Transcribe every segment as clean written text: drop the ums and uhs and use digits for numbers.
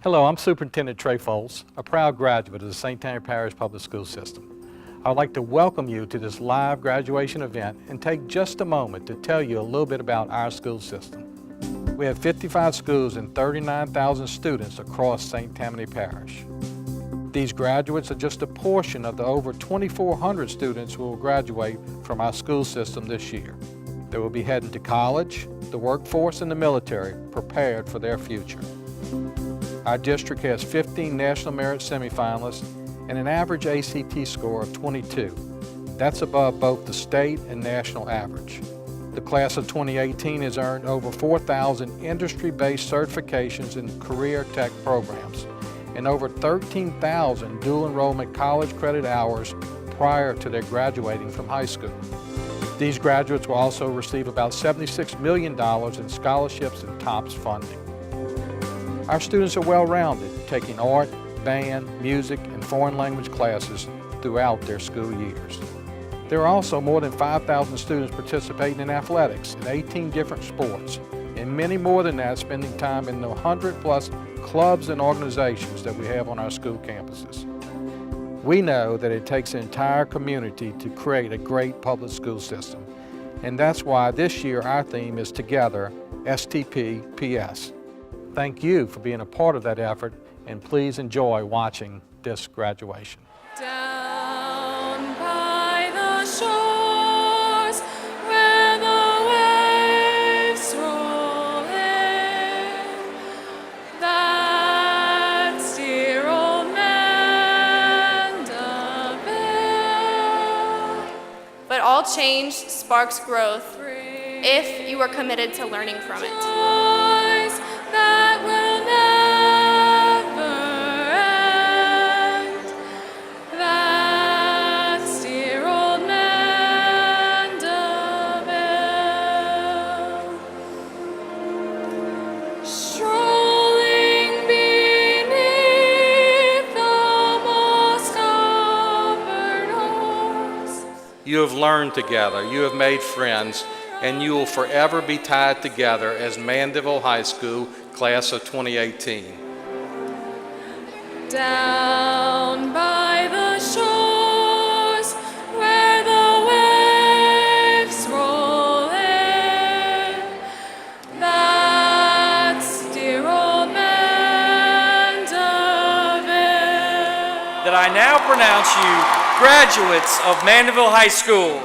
Hello, I'm Superintendent Trey Foltz, a proud graduate of the St. Tammany Parish Public School System. I would like to welcome you to this live graduation event and take just a moment to tell you a little bit about our school system. We have 55 schools and 39,000 students across St. Tammany Parish. These graduates are just a portion of the over 2,400 students who will graduate from our school system this year. They will be heading to college, the workforce, and the military, prepared for their future. Our district has 15 National Merit semifinalists and an average ACT score of 22. That's above both the state and national average. The class of 2018 has earned over 4,000 industry-based certifications in career tech programs and over 13,000 dual enrollment college credit hours prior to their graduating from high school. These graduates will also receive about $76 million in scholarships and TOPS funding. Our students are well-rounded, taking art, band, music, and foreign language classes throughout their school years. There are also more than 5,000 students participating in athletics in 18 different sports, and many more than that spending time in the 100-plus clubs and organizations that we have on our school campuses. We know that it takes an entire community to create a great public school system, and that's why this year our theme is Together, STP-PS. Thank you for being a part of that effort, and please enjoy watching this graduation. Down by the shores where the waves roll in, that's dear old Mandeville. But all change sparks growth if you are committed to learning from it. That will never end. That's dear old Mandeville. Strolling beneath the moss-covered halls. You have learned together, you have made friends, and you will forever be tied together as Mandeville High School, class of 2018. Down by the shores where the waves roll in, that's dear old Mandeville. That I now pronounce you graduates of Mandeville High School.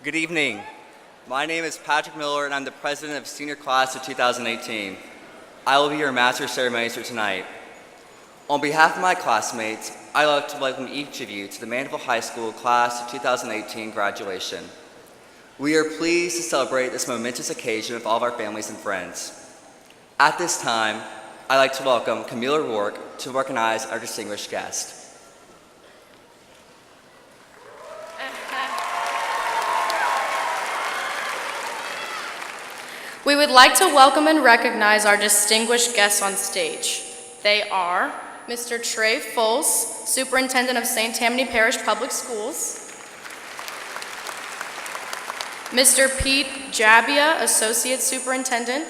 Good evening. My name is Patrick Miller, and I'm the president of senior class of 2018. I will be your master ceremonister tonight. On behalf of my classmates, I'd like to welcome each of you to the Mandeville High School class of 2018 graduation. We are pleased to celebrate this momentous occasion with all of our families and friends. At this time, I'd like to welcome Camila Rourke to recognize our distinguished guest. We would like to welcome and recognize our distinguished guests on stage. They are Mr. Trey Foles, Superintendent of St. Tammany Parish Public Schools, Mr. Pete Jabia, Associate Superintendent,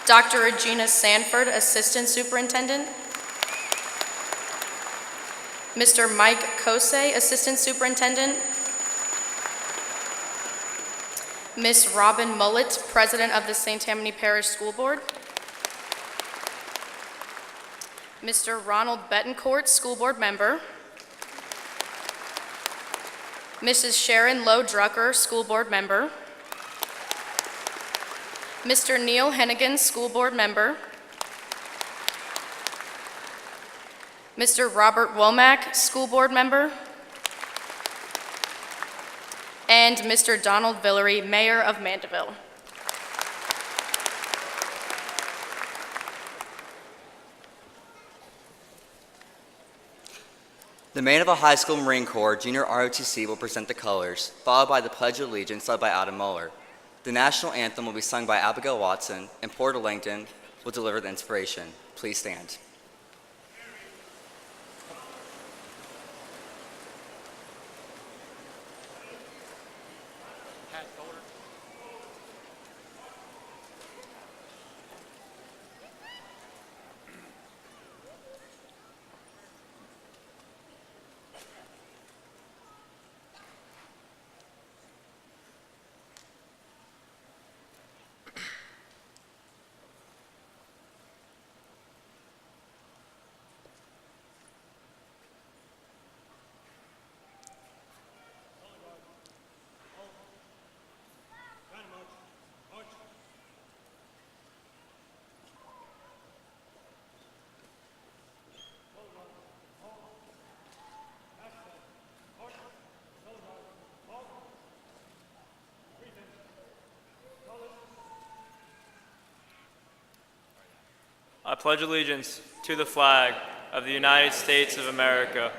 Dr. Regina Sanford, Assistant Superintendent, Mr. Mike Kosey, Assistant Superintendent, Miss Robin Mullett, President of the St. Tammany Parish School Board, Mr. Ronald Betancourt, School Board Member, Mrs. Sharon Lowe Drucker, School Board Member, Mr. Neil Hennigan, School Board Member, Mr. Robert Womack, School Board Member, and Mr. Donald Villery, Mayor of Mandeville. The Mandeville High School Marine Corps Junior ROTC will present the colors, followed by the Pledge of Allegiance led by Adam Muller. The national anthem will be sung by Abigail Watson, and Porter Langton will deliver the inspiration. Please stand. I pledge allegiance to the flag of the United States of America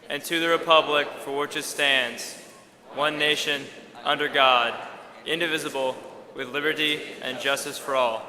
and to the republic for which it stands, one nation, under God, indivisible, with liberty and justice for all.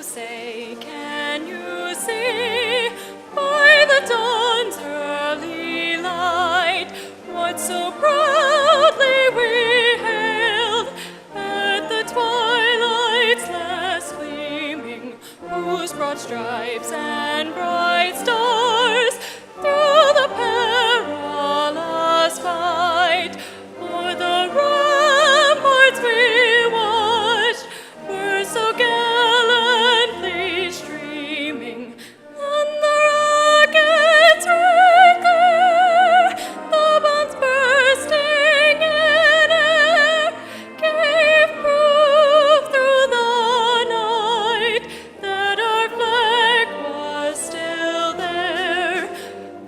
Say, can you see by the dawn's early light what so proudly we hailed at the twilight's last gleaming, whose broad stripes and bright stars through the perilous fight o'er the ramparts we watched were so gallantly streaming, and the rockets red glare, the bombs bursting in air, gave proof through the night that our flag was still there.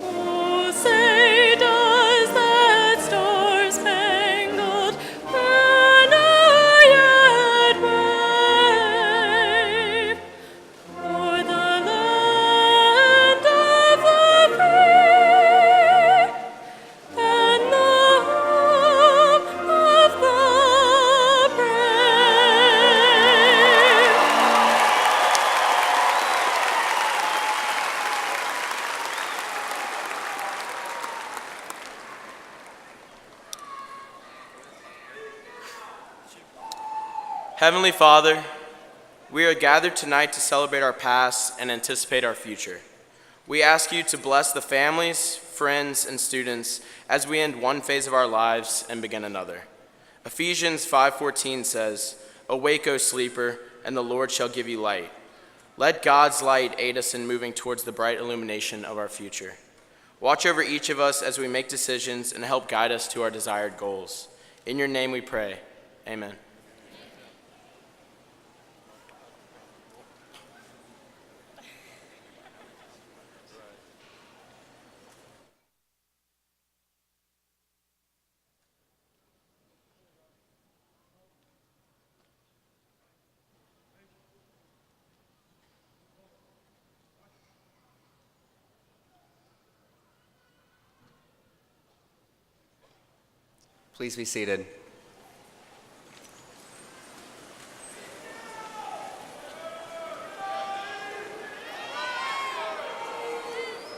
Oh, say does that star-spangled banner yet wave o'er the land of the free and the home of the brave? Heavenly Father, we are gathered tonight to celebrate our past and anticipate our future. We ask you to bless the families, friends, and students as we end one phase of our lives and begin another. Ephesians 5:14 says, "Awake, O sleeper, and the Lord shall give you light." Let God's light aid us in moving towards the bright illumination of our future. Watch over each of us as we make decisions and help guide us to our desired goals. In your name we pray. Amen. Please be seated.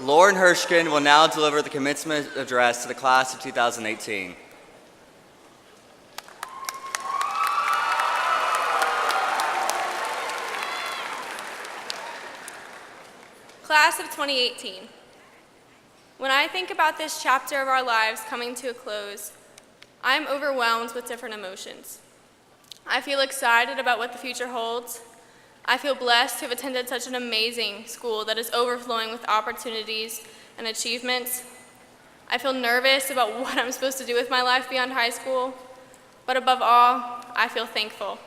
Lauren Hirschkin will now deliver the commencement address to the class of 2018. Class of 2018. When I think about this chapter of our lives coming to a close, I am overwhelmed with different emotions. I feel excited about what the future holds. I feel blessed to have attended such an amazing school that is overflowing with opportunities and achievements. I feel nervous about what I'm supposed to do with my life beyond high school, but above all, I feel thankful.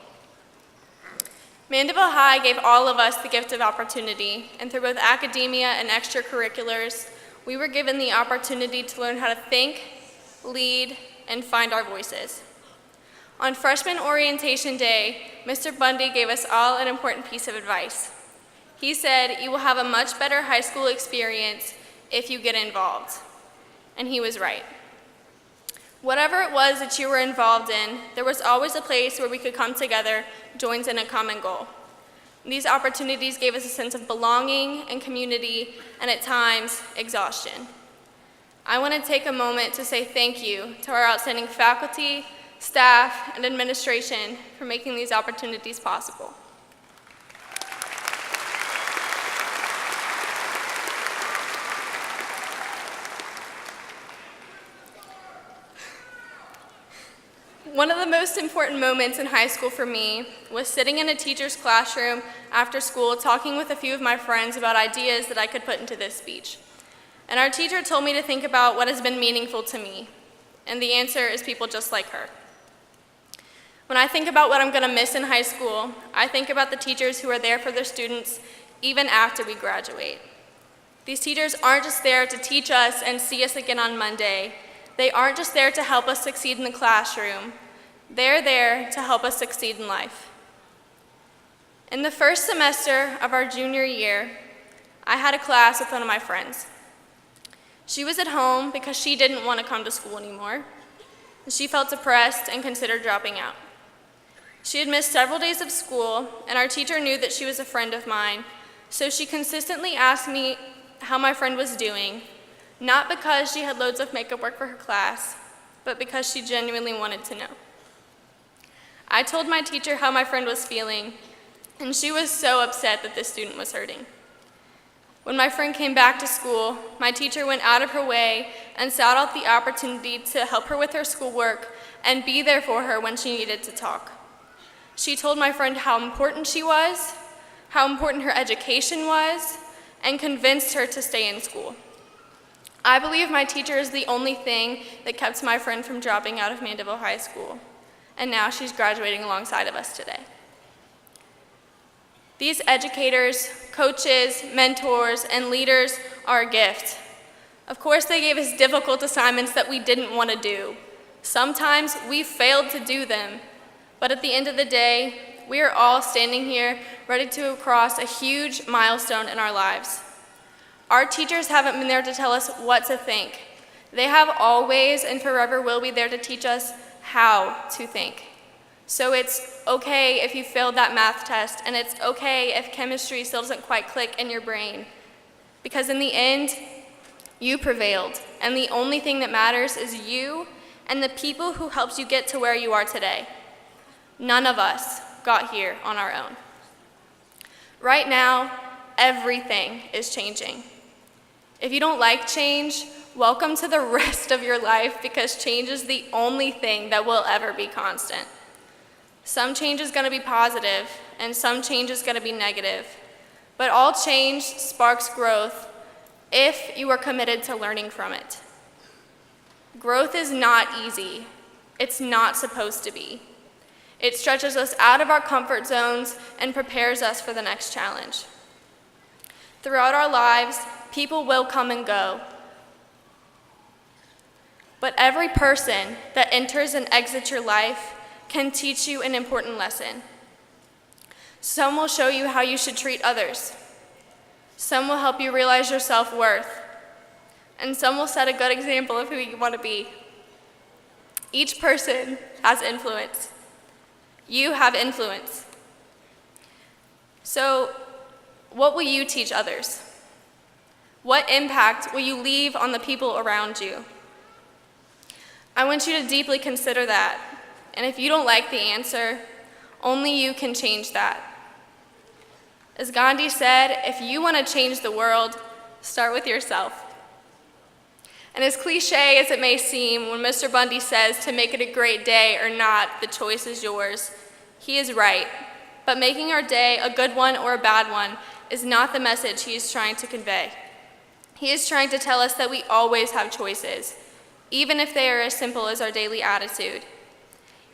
Mandeville High gave all of us the gift of opportunity, and through both academia and extracurriculars, we were given the opportunity to learn how to think, lead, and find our voices. On freshman orientation day, Mr. Bundy gave us all an important piece of advice. He said, "You will have a much better high school experience if you get involved." And he was right. Whatever it was that you were involved in, there was always a place where we could come together, joined in a common goal. These opportunities gave us a sense of belonging and community, and at times, exhaustion. I want to take a moment to say thank you to our outstanding faculty, staff, and administration for making these opportunities possible. One of the most important moments in high school for me was sitting in a teacher's classroom after school talking with a few of my friends about ideas that I could put into this speech. And our teacher told me to think about what has been meaningful to me, and the answer is people just like her. When I think about what I'm going to miss in high school, I think about the teachers who are there for their students even after we graduate. These teachers aren't just there to teach us and see us again on Monday. They aren't just there to help us succeed in the classroom. They're there to help us succeed in life. In the first semester of our junior year, I had a class with one of my friends. She was at home because she didn't want to come to school anymore. She felt depressed and considered dropping out. She had missed several days of school, and our teacher knew that she was a friend of mine, so she consistently asked me how my friend was doing, not because she had loads of makeup work for her class, but because she genuinely wanted to know. I told my teacher how my friend was feeling, and she was so upset that this student was hurting. When my friend came back to school, my teacher went out of her way and sought out the opportunity to help her with her schoolwork and be there for her when she needed to talk. She told my friend how important she was, how important her education was, and convinced her to stay in school. I believe my teacher is the only thing that kept my friend from dropping out of Mandeville High School, and now she's graduating alongside of us today. These educators, coaches, mentors, and leaders are a gift. Of course, they gave us difficult assignments that we didn't want to do. Sometimes we failed to do them, but at the end of the day, we are all standing here ready to cross a huge milestone in our lives. Our teachers haven't been there to tell us what to think. They have always and forever will be there to teach us how to think. So it's okay if you failed that math test, and it's okay if chemistry still doesn't quite click in your brain. Because in the end, you prevailed, and the only thing that matters is you and the people who helped you get to where you are today. None of us got here on our own. Right now, everything is changing. If you don't like change, welcome to the rest of your life, because change is the only thing that will ever be constant. Some change is going to be positive, and some change is going to be negative. But all change sparks growth if you are committed to learning from it. Growth is not easy. It's not supposed to be. It stretches us out of our comfort zones and prepares us for the next challenge. Throughout our lives, people will come and go. But every person that enters and exits your life can teach you an important lesson. Some will show you how you should treat others. Some will help you realize your self-worth. And some will set a good example of who you want to be. Each person has influence. You have influence. So, what will you teach others? What impact will you leave on the people around you? I want you to deeply consider that. And if you don't like the answer, only you can change that. As Gandhi said, if you want to change the world, start with yourself. And as cliche as it may seem, when Mr. Bundy says to make it a great day or not, the choice is yours, he is right. But making our day a good one or a bad one is not the message he is trying to convey. He is trying to tell us that we always have choices, even if they are as simple as our daily attitude.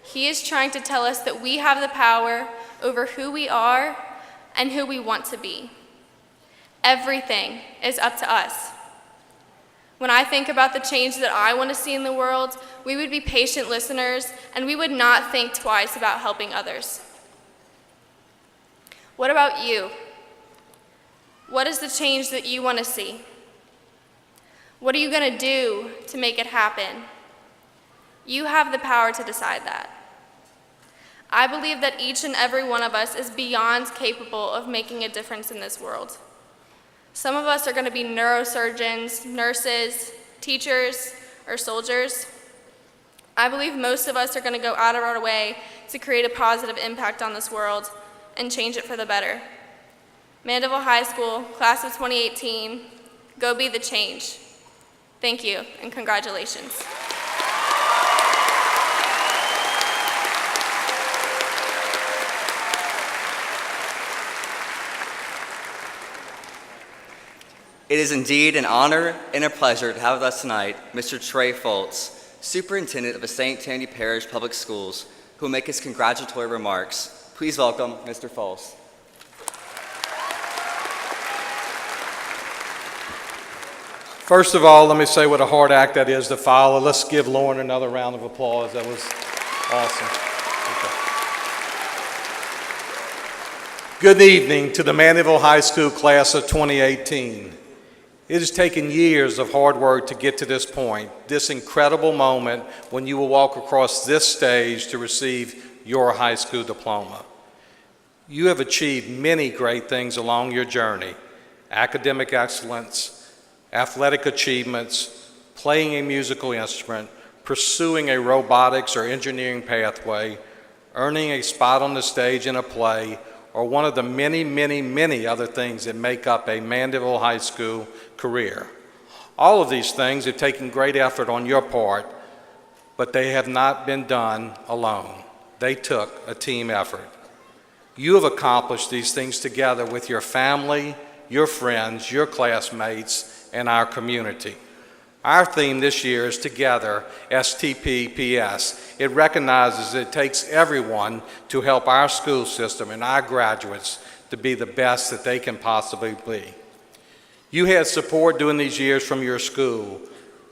He is trying to tell us that we have the power over who we are and who we want to be. Everything is up to us. When I think about the change that I want to see in the world, we would be patient listeners, and we would not think twice about helping others. What about you? What is the change that you want to see? What are you going to do to make it happen? You have the power to decide that. I believe that each and every one of us is beyond capable of making a difference in this world. Some of us are going to be neurosurgeons, nurses, teachers, or soldiers. I believe most of us are going to go out of our way to create a positive impact on this world and change it for the better. Mandeville High School, class of 2018, go be the change. Thank you, and congratulations. It is indeed an honor and a pleasure to have with us tonight Mr. Trey Foltz, Superintendent of the St. Tammany Parish Public Schools, who will make his congratulatory remarks. Please welcome Mr. Foltz. First of all, let me say what a hard act that is to follow. Let's give Lauren another round of applause. That was awesome. Okay. Good evening to the Mandeville High School class of 2018. It has taken years of hard work to get to this point, this incredible moment when you will walk across this stage to receive your high school diploma. You have achieved many great things along your journey: academic excellence, athletic achievements, playing a musical instrument, pursuing a robotics or engineering pathway, earning a spot on the stage in a play, or one of the many, many, many other things that make up a Mandeville High School career. All of these things have taken great effort on your part, but they have not been done alone. They took a team effort. You have accomplished these things together with your family, your friends, your classmates, and our community. Our theme this year is Together, STPPS. It recognizes that it takes everyone to help our school system and our graduates to be the best that they can possibly be. You had support during these years from your school,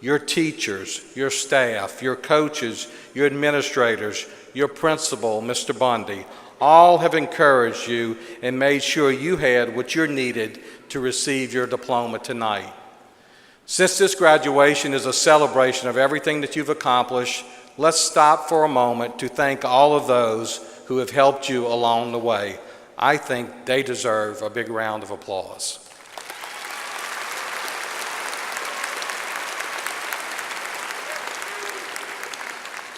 your teachers, your staff, your coaches, your administrators, your principal, Mr. Bundy. All have encouraged you and made sure you had what you needed to receive your diploma tonight. Since this graduation is a celebration of everything that you've accomplished, let's stop for a moment to thank all of those who have helped you along the way. I think they deserve a big round of applause.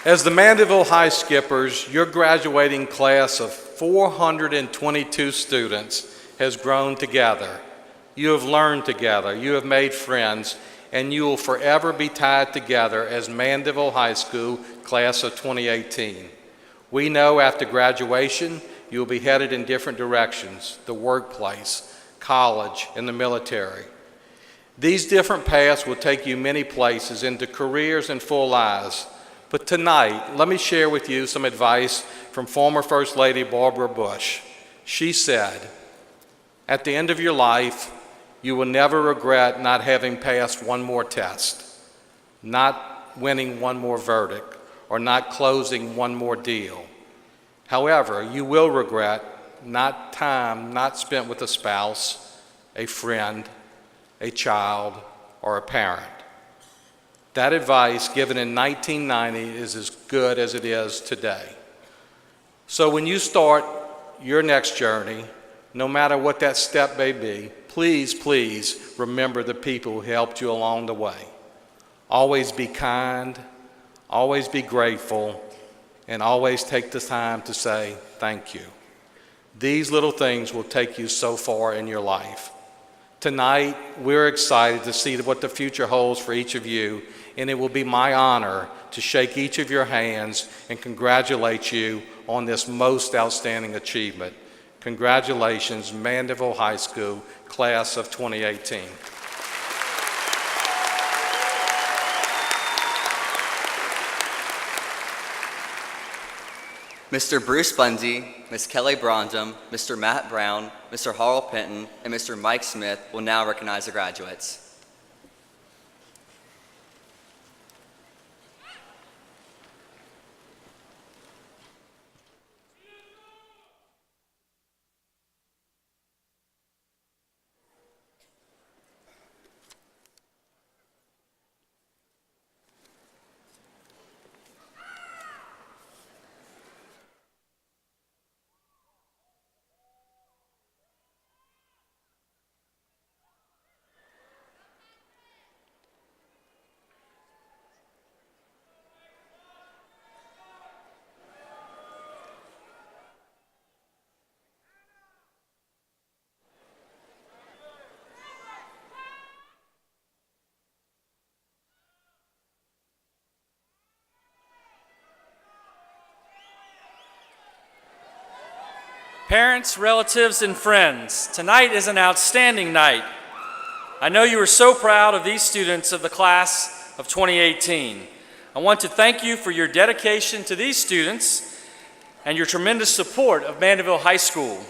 As the Mandeville High Skippers, your graduating class of 422 students has grown together. You have learned together, you have made friends, and you will forever be tied together as Mandeville High School class of 2018. We know after graduation, you will be headed in different directions: the workplace, college, and the military. These different paths will take you many places, into careers and full lives. But tonight, let me share with you some advice from former First Lady Barbara Bush. She said, "At the end of your life, you will never regret not having passed one more test, not winning one more verdict, or not closing one more deal. However, you will regret not time not spent with a spouse, a friend, a child, or a parent." That advice given in 1990 is as good as it is today. So when you start your next journey, no matter what that step may be, please, please remember the people who helped you along the way. Always be kind, always be grateful, and always take the time to say thank you. These little things will take you so far in your life. Tonight, we're excited to see what the future holds for each of you, and it will be my honor to shake each of your hands and congratulate you on this most outstanding achievement. Congratulations, Mandeville High School, class of 2018. Mr. Bruce Bundy, Ms. Kelly Brondum, Mr. Matt Brown, Mr. Harl Penton, and Mr. Mike Smith will now recognize the graduates. Parents, relatives, and friends, tonight is an outstanding night. I know you are so proud of these students of the class of 2018. I want to thank you for your dedication to these students and your tremendous support of Mandeville High School.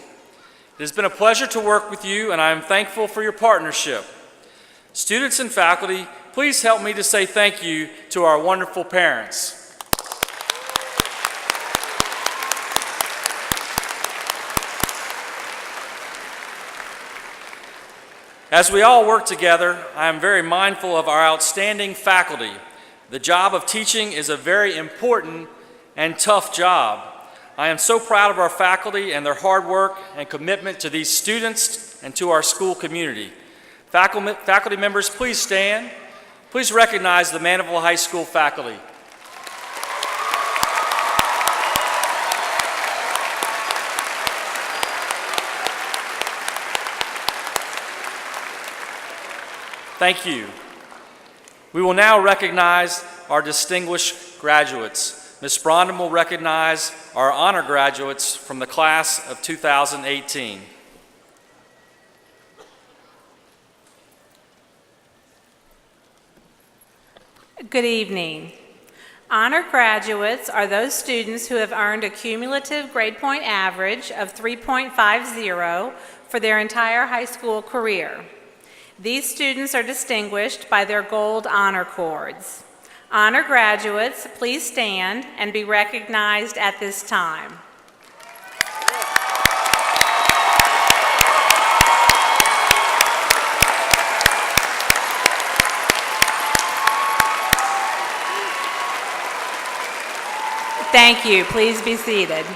It has been a pleasure to work with you, and I am thankful for your partnership. Students and faculty, please help me to say thank you to our wonderful parents. As we all work together, I am very mindful of our outstanding faculty. The job of teaching is a very important and tough job. I am so proud of our faculty and their hard work and commitment to these students and to our school community. Faculty members, please stand. Please recognize the Mandeville High School faculty. Thank you. We will now recognize our distinguished graduates. Ms. Brondum will recognize our honor graduates from the class of 2018. Good evening. Honor graduates are those students who have earned a cumulative grade point average of 3.50 for their entire high school career. These students are distinguished by their gold honor cords. Honor graduates, please stand and be recognized at this time. Thank you. Please be seated.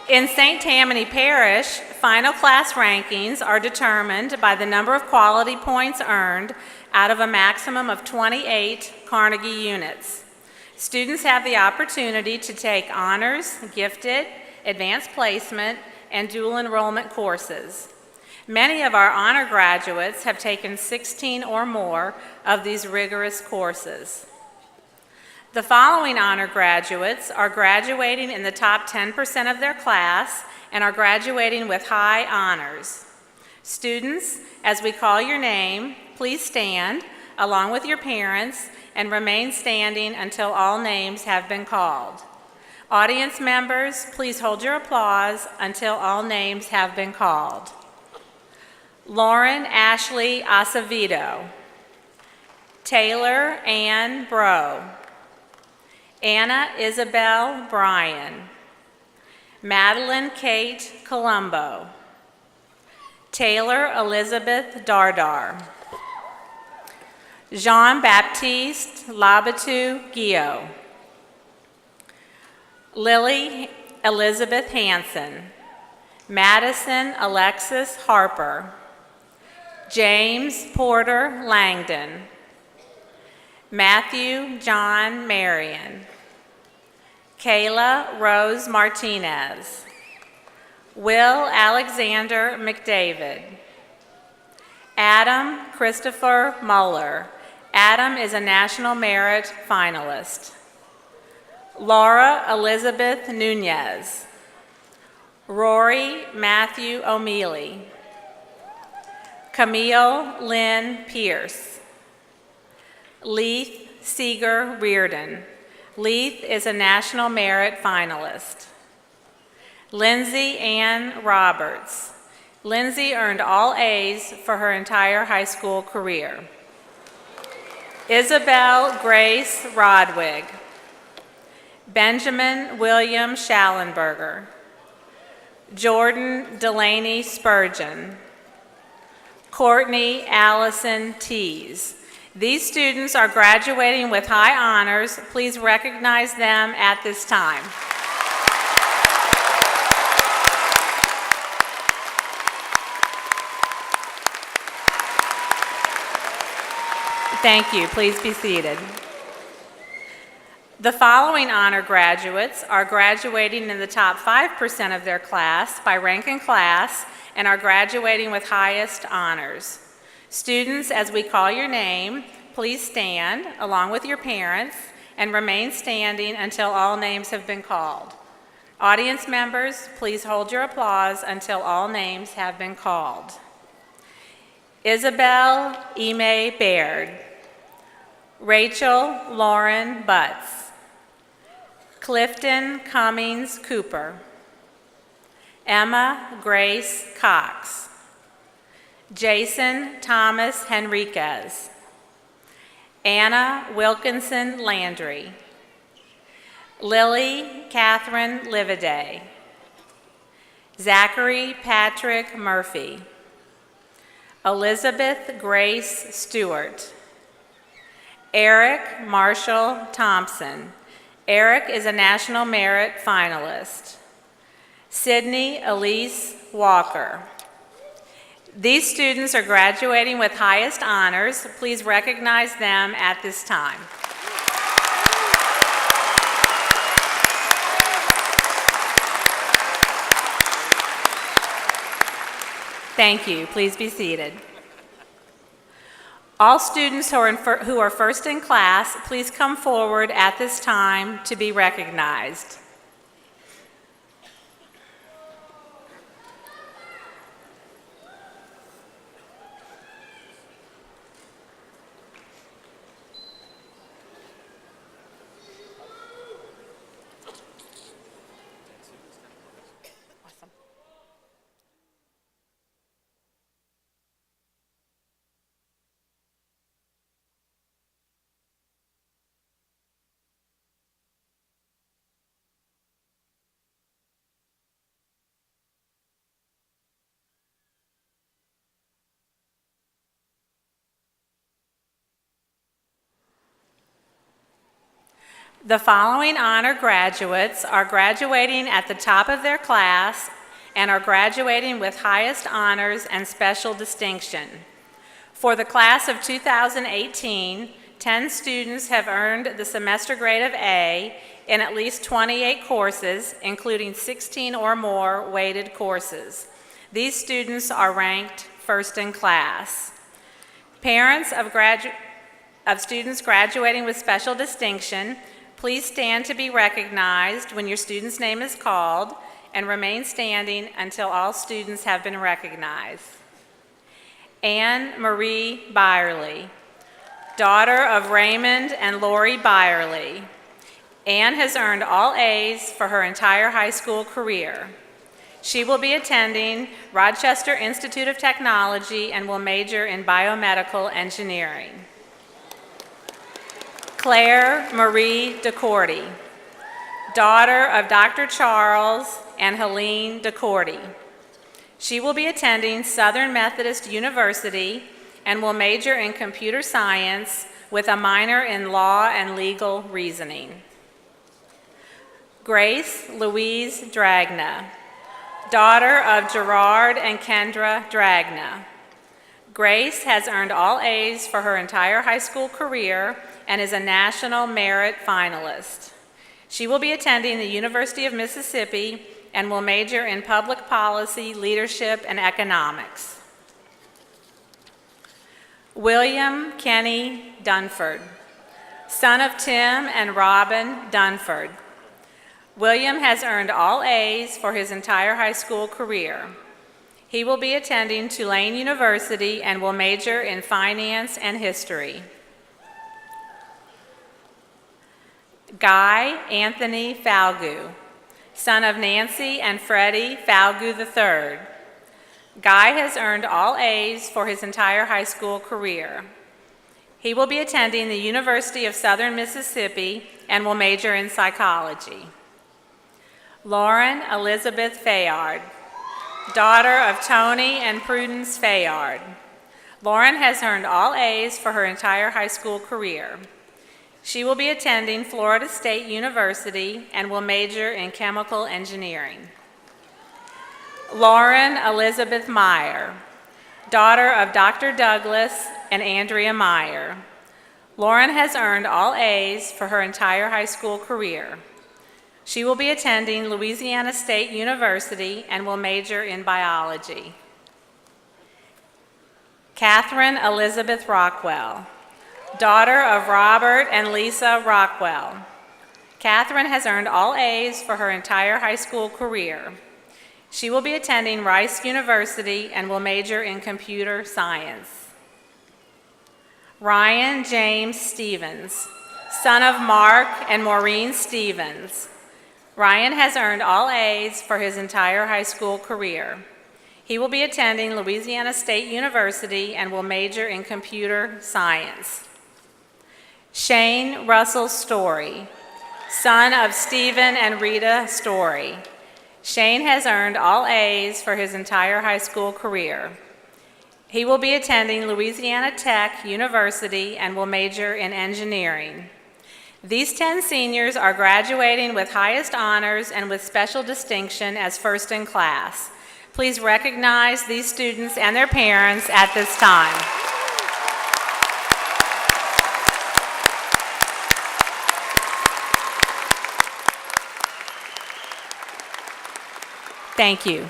In St. Tammany Parish, final class rankings are determined by the number of quality points earned out of a maximum of 28 Carnegie units. Students have the opportunity to take honors, gifted, advanced placement, and dual enrollment courses. Many of our honor graduates have taken 16 or more of these rigorous courses. The following honor graduates are graduating in the top 10% of their class and are graduating with high honors. Students, as we call your name, please stand along with your parents and remain standing until all names have been called. Audience members, please hold your applause until all names have been called. Lauren Ashley Acevedo, Taylor Ann Bro, Anna Isabel Bryan, Madeline Kate Colombo, Taylor Elizabeth Dardar, Jean-Baptiste Labatou Guillot, Lily Elizabeth Hanson, Madison Alexis Harper, James Porter Langdon, Matthew John Marion, Kayla Rose Martinez, Will Alexander McDavid, Adam Christopher Muller. Adam is a National Merit finalist. Laura Elizabeth Nunez, Rory Matthew O'Mealy, Camille Lynn Pierce, Leith Seeger Reardon. Leith is a National Merit finalist. Lindsay Ann Roberts. Lindsay earned all A's for her entire high school career. Isabel Grace Rodwig, Benjamin William Schallenberger, Jordan Delaney Spurgeon, Courtney Allison Tees. These students are graduating with high honors. Please recognize them at this time. Thank you. Please be seated. The following honor graduates are graduating in the top 5% of their class by rank in class and are graduating with highest honors. Students, as we call your name, please stand along with your parents and remain standing until all names have been called. Audience members, please hold your applause until all names have been called. Isabel Ime Baird, Rachel Lauren Butts, Clifton Cummings Cooper, Emma Grace Cox, Jason Thomas Henriquez, Anna Wilkinson Landry, Lily Catherine Livaday, Zachary Patrick Murphy, Elizabeth Grace Stewart, Eric Marshall Thompson. Eric is a National Merit finalist. Sydney Elise Walker. These students are graduating with highest honors. Please recognize them at this time. Thank you. Please be seated. All students who are first in class, please come forward at this time to be recognized. The following honor graduates are graduating at the top of their class and are graduating with highest honors and special distinction. For the class of 2018, 10 students have earned the semester grade of A in at least 28 courses, including 16 or more weighted courses. These students are ranked first in class. Parents of students graduating with special distinction, please stand to be recognized when your student's name is called and remain standing until all students have been recognized. Anne Marie Byerly, daughter of Raymond and Lori Byerly. Anne has earned all A's for her entire high school career. She will be attending Rochester Institute of Technology and will major in biomedical engineering. Claire Marie DeCourty, daughter of Dr. Charles and Helene DeCourty. She will be attending Southern Methodist University and will major in computer science with a minor in law and legal reasoning. Grace Louise Dragna, daughter of Gerard and Kendra Dragna. Grace has earned all A's for her entire high school career and is a National Merit Finalist. She will be attending the University of Mississippi and will major in public policy, leadership, and economics. William Kenny Dunford, son of Tim and Robin Dunford. William has earned all A's for his entire high school career. He will be attending Tulane University and will major in finance and history. Guy Anthony Falgu, son of Nancy and Freddie Falgu III. Guy has earned all A's for his entire high school career. He will be attending the University of Southern Mississippi and will major in psychology. Lauren Elizabeth Fayard, daughter of Tony and Prudence Fayard. Lauren has earned all A's for her entire high school career. She will be attending Florida State University and will major in chemical engineering. Lauren Elizabeth Meyer, daughter of Dr. Douglas and Andrea Meyer. Lauren has earned all A's for her entire high school career. She will be attending Louisiana State University and will major in biology. Catherine Elizabeth Rockwell, daughter of Robert and Lisa Rockwell. Catherine has earned all A's for her entire high school career. She will be attending Rice University and will major in computer science. Ryan James Stevens, son of Mark and Maureen Stevens. Ryan has earned all A's for his entire high school career. He will be attending Louisiana State University and will major in computer science. Shane Russell Story, son of Stephen and Rita Story. Shane has earned all A's for his entire high school career. He will be attending Louisiana Tech University and will major in engineering. These 10 seniors are graduating with highest honors and with special distinction as first in class. Please recognize these students and their parents at this time. Thank you.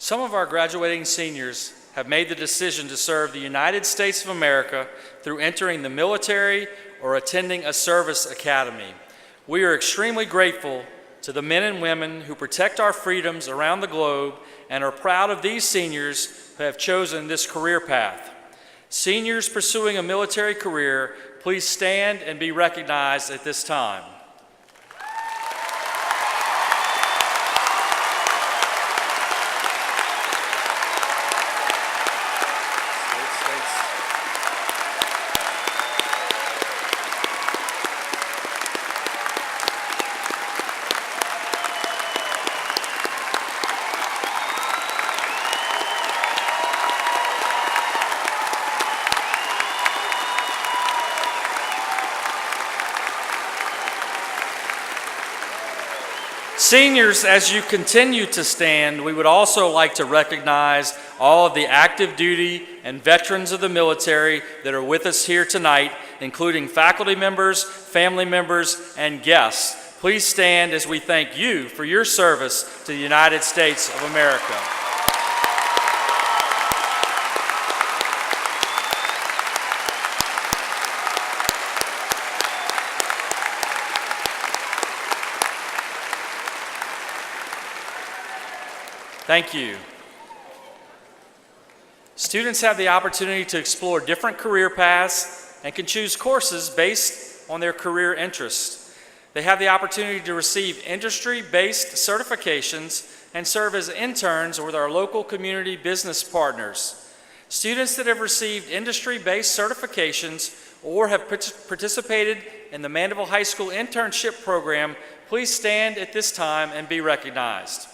Some of our graduating seniors have made the decision to serve the United States of America through entering the military or attending a service academy. We are extremely grateful to the men and women who protect our freedoms around the globe and are proud of these seniors who have chosen this career path. Seniors pursuing a military career, please stand and be recognized at this time. Seniors, as you continue to stand, we would also like to recognize all of the active duty and veterans of the military that are with us here tonight, including faculty members, family members, and guests. Please stand as we thank you for your service to the United States of America. Thank you. Students have the opportunity to explore different career paths and can choose courses based on their career interests. They have the opportunity to receive industry-based certifications and serve as interns with our local community business partners. Students that have received industry-based certifications or have participated in the Mandeville High School internship program, please stand at this time and be recognized.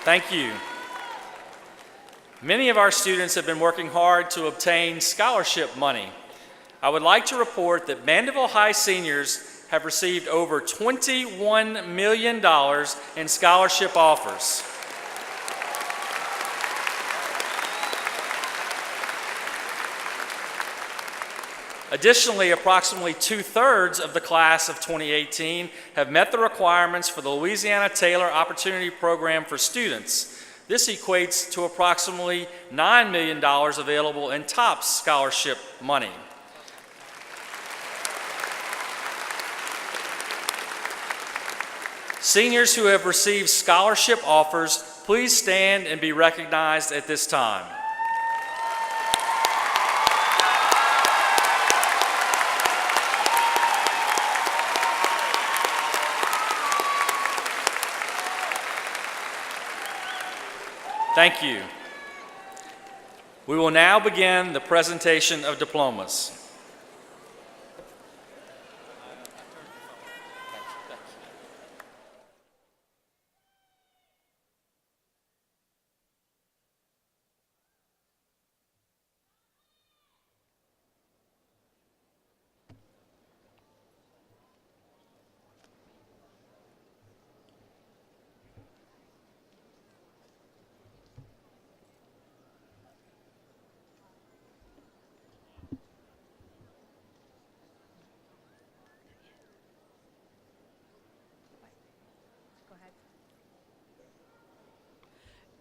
Thank you. Many of our students have been working hard to obtain scholarship money. I would like to report that Mandeville High seniors have received over $21 million in scholarship offers. Additionally, approximately 2/3 of the class of 2018 have met the requirements for the Louisiana Taylor Opportunity Program for students. This equates to approximately $9 million available in TOPS scholarship money. Seniors who have received scholarship offers, please stand and be recognized at this time. Thank you. We will now begin the presentation of diplomas.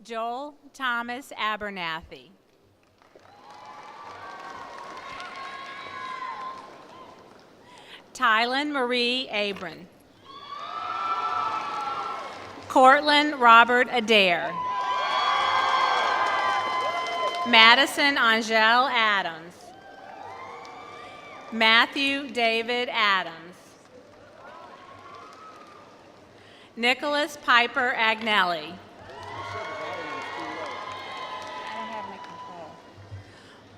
Joel Thomas Abernathy. Tylen Marie Abram. Cortland Robert Adair. Madison Angel Adams. Matthew David Adams. Nicholas Piper Agnelli.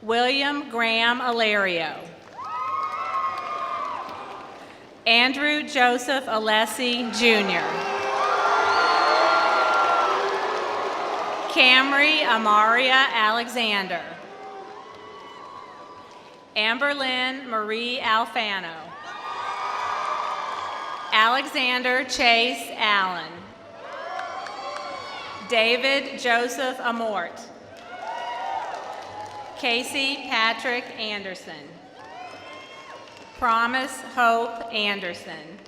William Graham Alario. Andrew Joseph Alessi, Jr. Camry Amaria Alexander. Amberlynn Marie Alfano. Alexander Chase Allen. David Joseph Amort. Casey Patrick Anderson. Promise Hope Anderson.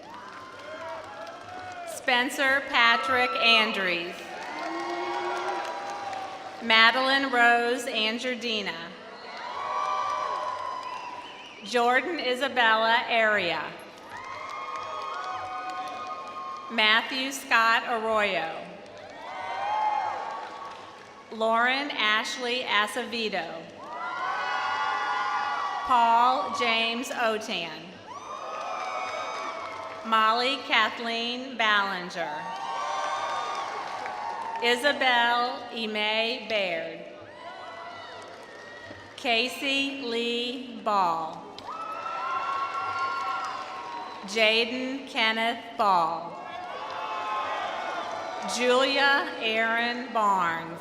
Spencer Patrick Andrews. Madeline Rose Angiardina. Jordan Isabella Aria. Matthew Scott Arroyo. Lauren Ashley Acevedo. Paul James Otan. Molly Kathleen Ballinger. Isabel Ime Baird. Casey Lee Ball. Jaden Kenneth Ball. Julia Erin Barnes.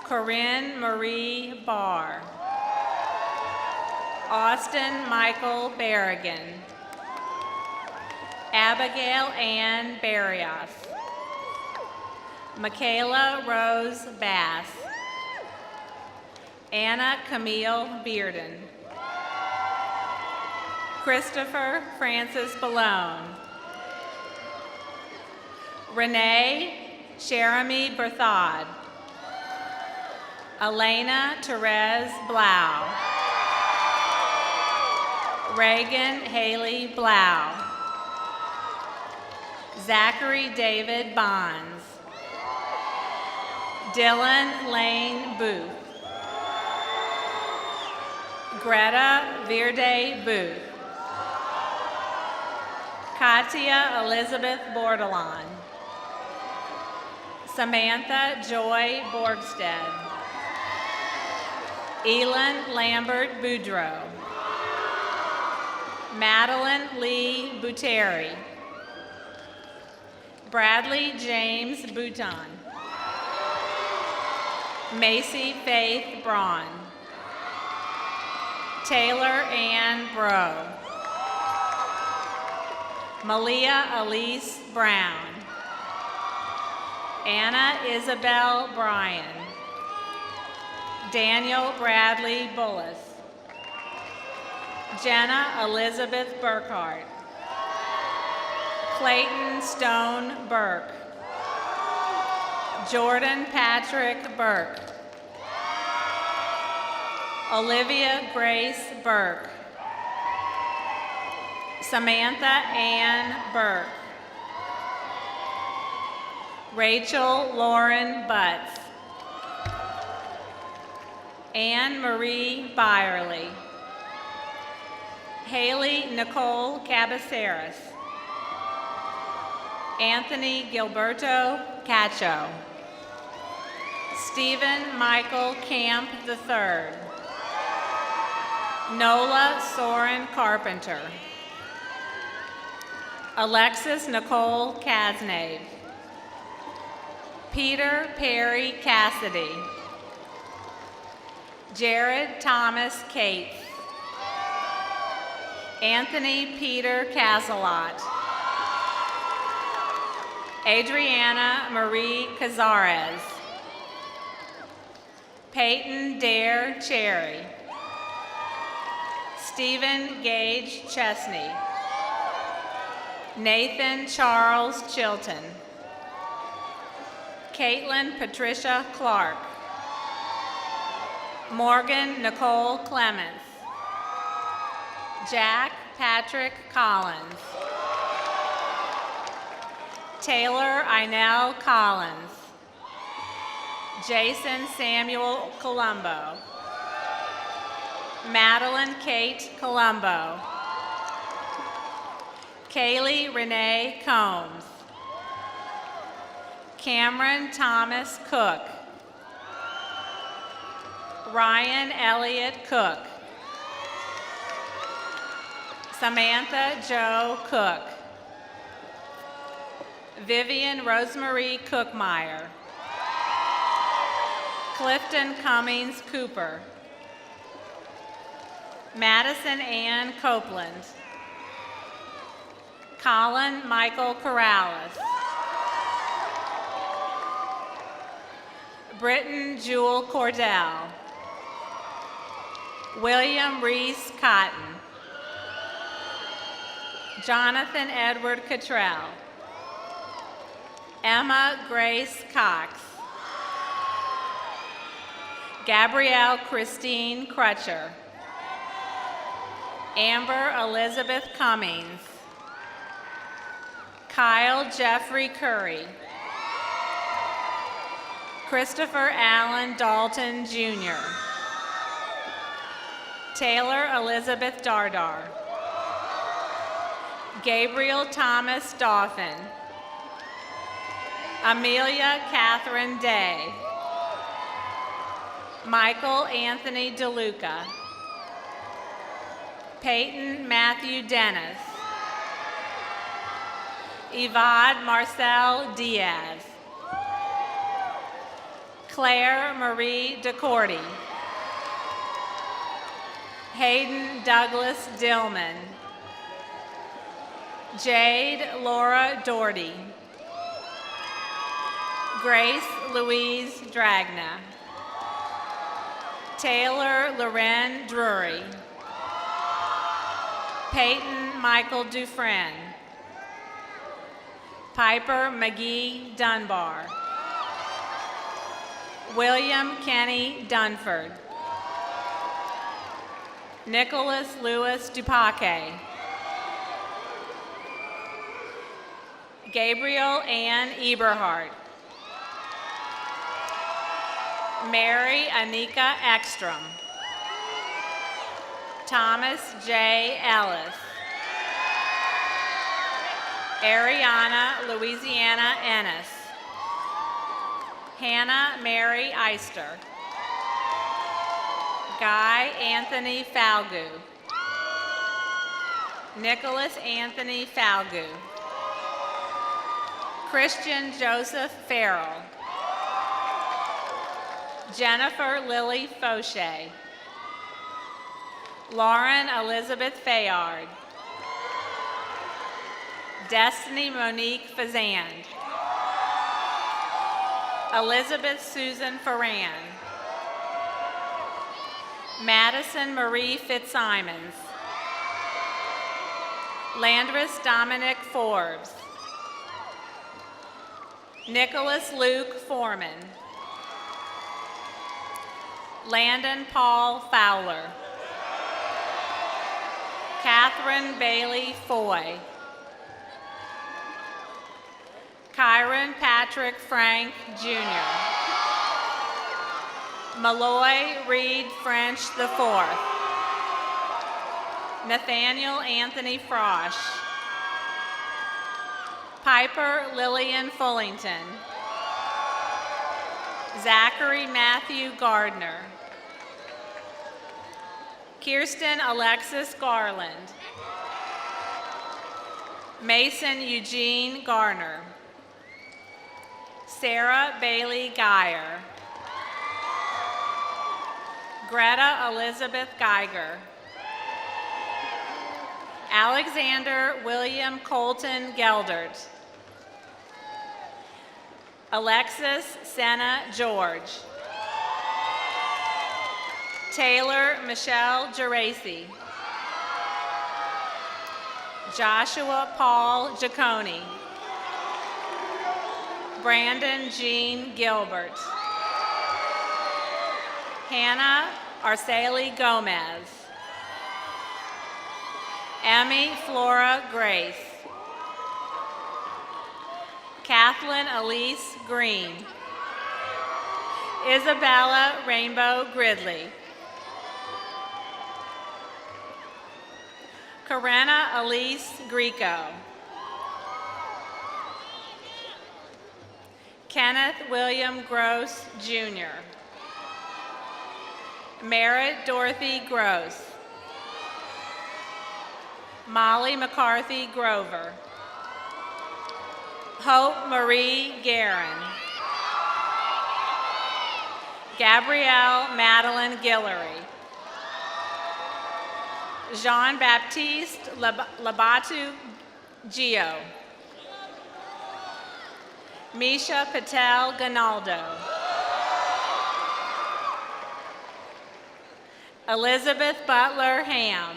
Corinne Marie Barr. Austin Michael Berrigan. Abigail Ann Barrios. Michaela Rose Bass. Anna Camille Bearden. Christopher Francis Ballone. Renee Jeremy Berthod. Elena Therese Blau. Reagan Haley Blau. Zachary David Bonds. Dylan Lane Booth. Greta Verde Booth. Katia Elizabeth Bordelon. Samantha Joy Borgstead. Elin Lambert Boudreau. Madeline Lee Buteri. Bradley James Bouton. Macy Faith Braun. Taylor Ann Bro. Malia Elise Brown. Anna Isabel Bryan. Daniel Bradley Bullis. Jenna Elizabeth Burkhart. Clayton Stone Burke. Jordan Patrick Burke. Olivia Grace Burke. Samantha Ann Burke. Rachel Lauren Butts. Anne Marie Byerly. Haley Nicole Cabaceras. Anthony Gilberto Cacho. Stephen Michael Camp III. Nola Soren Carpenter. Alexis Nicole Kasnave. Peter Perry Cassidy. Jared Thomas Cates. Anthony Peter Casalot. Adriana Marie Cazares. Peyton Dare Cherry. Stephen Gage Chesney. Nathan Charles Chilton. Caitlin Patricia Clark. Morgan Nicole Clements. Jack Patrick Collins. Taylor Inell Collins. Jason Samuel Colombo. Madeline Kate Colombo. Kaylee Renee Combs. Cameron Thomas Cook. Ryan Elliott Cook. Samantha Jo Cook. Vivian Rosemary Cookmeyer. Clifton Cummings Cooper. Madison Ann Copeland. Colin Michael Corrales. Britton Jewel Cordell. William Reese Cotton. Jonathan Edward Cottrell. Emma Grace Cox. Gabrielle Christine Crutcher. Amber Elizabeth Cummings. Kyle Jeffrey Curry. Christopher Allen Dalton, Jr. Taylor Elizabeth Dardar. Gabriel Thomas Dauphin. Amelia Catherine Day. Michael Anthony DeLuca. Peyton Matthew Dennis. Yvonne Marcel Diaz. Claire Marie DeCourty. Hayden Douglas Dillman. Jade Laura Doherty. Grace Louise Dragna. Taylor Loren Drury. Peyton Michael Dufresne. Piper McGee Dunbar. William Kenny Dunford. Nicholas Lewis Dupake. Gabriel Ann Eberhardt. Mary Anika Ekstrom. Thomas J. Ellis. Ariana Louisiana Ennis. Hannah Mary Eister. Guy Anthony Falgu. Nicholas Anthony Falgu. Christian Joseph Farrell. Jennifer Lily Fauché. Lauren Elizabeth Fayard. Destiny Monique Fazand. Elizabeth Susan Ferran. Madison Marie Fitzsimons. Landris Dominic Forbes. Nicholas Luke Foreman. Landon Paul Fowler. Catherine Bailey Foy. Kyron Patrick Frank, Jr. Malloy Reed French IV. Nathaniel Anthony Frosch. Piper Lillian Fullington. Zachary Matthew Gardner. Kirsten Alexis Garland. Mason Eugene Garner. Sarah Bailey Geyer. Greta Elizabeth Geiger. Alexander William Colton Geldert. Alexis Senna George. Taylor Michelle Geraci. Joshua Paul Giacone. Brandon Jean Gilbert. Hannah Arceli Gomez. Emmy Flora Grace. Kathleen Elise Green. Isabella Rainbow Gridley. Corinna Elise Greco. Kenneth William Gross, Jr. Merritt Dorothy Gross. Molly McCarthy Grover. Hope Marie Guerin. Gabrielle Madeline Guillory. Jean-Baptiste Labatu Gio. Misha Patel Ganaldo. Elizabeth Butler Ham.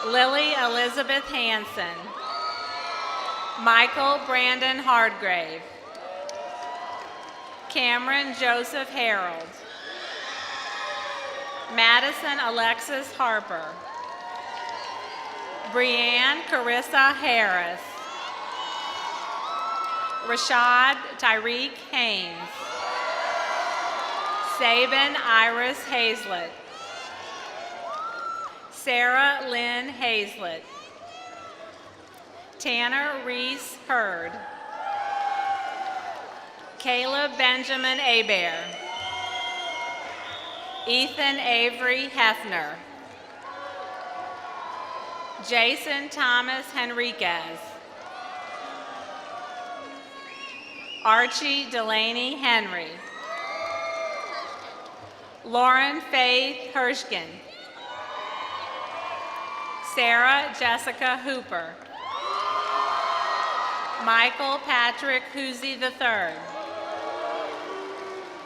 Lily Elizabeth Hanson. Michael Brandon Hardgrave. Cameron Joseph Harold. Madison Alexis Harper. Brianne Carissa Harris. Rashad Tyreek Haynes. Sabin Iris Hazlett. Sarah Lynn Hazlett. Tanner Reese Hurd. Caleb Benjamin Hebert. Ethan Avery Hefner. Jason Thomas Henriquez. Archie Delaney Henry. Lauren Faith Hirschkin. Sarah Jessica Hooper. Michael Patrick Hoosie III.